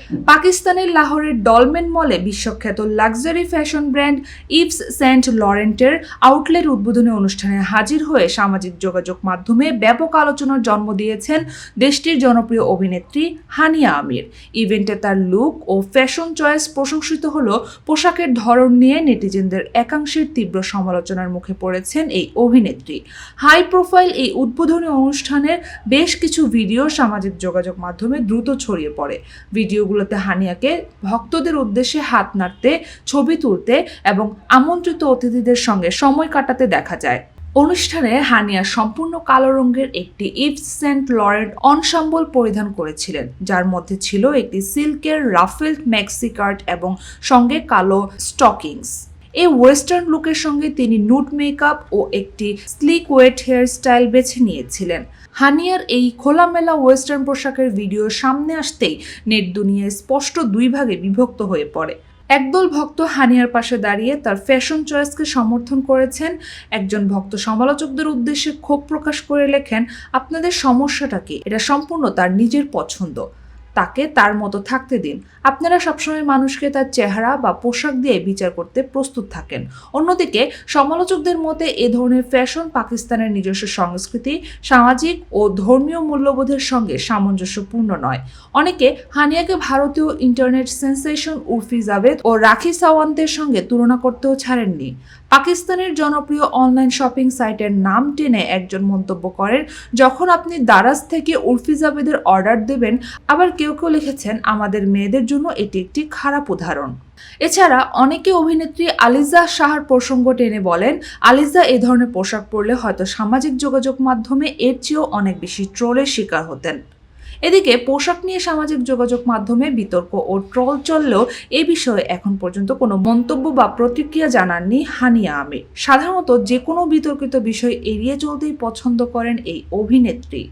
পাকিস্তানের লাহোরের ডলমেন মলে বিশ্বখ্যাত luxury fashion brand Yves Saint লরেন্টের আউটলেট উদ্বোধনী অনুষ্ঠানে হাজির হয়ে সামাজিক যোগাযোগ মাধ্যমে ব্যাপক আলোচনার জন্ম দিয়েছেন দেশটির জনপ্রিয় অভিনেত্রী হানিয়া আমির। ইভেন্টে তার লুক ও ফ্যাশন চয়েস প্রশংসিত হলেও পোশাকের ধরন নিয়ে নেটিজেনদের একাংশের তীব্র সমালোচনার মুখে পড়েছেন এই অভিনেত্রী। হাই প্রোফাইল এই উদ্বোধনী অনুষ্ঠানের বেশ কিছু ভিডিও সামাজিক যোগাযোগ মাধ্যমে দ্রুত ছড়িয়ে পড়ে। ভিডিওগুলোতে হানিয়াকে ভক্তদের উদ্দেশ্যে হাত নাড়তে, ছবি তুলতে এবং আমন্ত্রিত অতিথিদের সঙ্গে সময় কাটাতে দেখা যায়। অনুষ্ঠানে হানিয়া সম্পূর্ণ কালো রঙের একটি ইভস সেন্ট লরেন্ট অনসাম্বল পরিধান করেছিলেন, যার মধ্যে ছিল একটি সিল্কের রাফেলড ম্যাক্সি কাট এবং সঙ্গে কালো স্টকিংস। এই ওয়েস্টার্ন লুকের সঙ্গে তিনি নুড মেকআপ ও একটি স্লিক ওয়েট হেয়ার স্টাইল বেছে নিয়েছিলেন। হানিয়ার এই খোলামেলা ওয়েস্টার্ন পোশাকের ভিডিও সামনে আসতেই নেট দুনিয়ায় স্পষ্ট দুই ভাগে বিভক্ত হয়ে পড়ে। একদল ভক্ত হানিয়ার পাশে দাঁড়িয়ে তার ফ্যাশন চয়েসকে সমর্থন করেছেন। একজন ভক্ত সমালোচকদের উদ্দেশ্যে ক্ষোভ প্রকাশ করে লেখেন, আপনাদের সমস্যাটা কি? এটা সম্পূর্ণ তার নিজের পছন্দ, তাকে তার মতো থাকতে দিন। আপনারা সবসময় মানুষকে তার চেহারা বা পোশাক দিয়ে বিচার করতে প্রস্তুত থাকেন। অন্যদিকে সমালোচকদের মতে এ ধরনের ফ্যাশন পাকিস্তানের নিজস্ব সংস্কৃতি, সামাজিক ও ধর্মীয় মূল্যবোধের সঙ্গে সামঞ্জস্যপূর্ণ নয়। অনেকে হানিয়াকে ভারতীয় ইন্টারনেট সেন্সেশন উর্ফি জাভেদ ও রাখি সাওয়ান্তের সঙ্গে তুলনা করতেও ছাড়েননি। পাকিস্তানের জনপ্রিয় অনলাইন শপিং সাইটের নাম টেনে একজন মন্তব্য করেন, যখন আপনি দারাজ থেকে উর্ফি জাভেদের অর্ডার দেবেন। আবার কেউ কেউ লিখেছেন, আমাদের মেয়েদের জন্য এটি একটি খারাপ উদাহরণ। এছাড়া অনেকে অভিনেত্রী আলিজা শাহর প্রসঙ্গ টেনে বলেন, আলিজা এ ধরনের পোশাক পরলে হয়তো সামাজিক যোগাযোগ মাধ্যমে এর চেয়েও অনেক বেশি ট্রোলের শিকার হতেন। এদিকে পোশাক নিয়ে সামাজিক যোগাযোগ মাধ্যমে বিতর্ক ও ট্রল চললেও এ বিষয়ে এখন পর্যন্ত কোনো মন্তব্য বা প্রতিক্রিয়া জানাননি হানিয়া আমির। সাধারণত যে কোনো বিতর্কিত বিষয় এড়িয়ে চলতেই পছন্দ করেন এই অভিনেত্রী।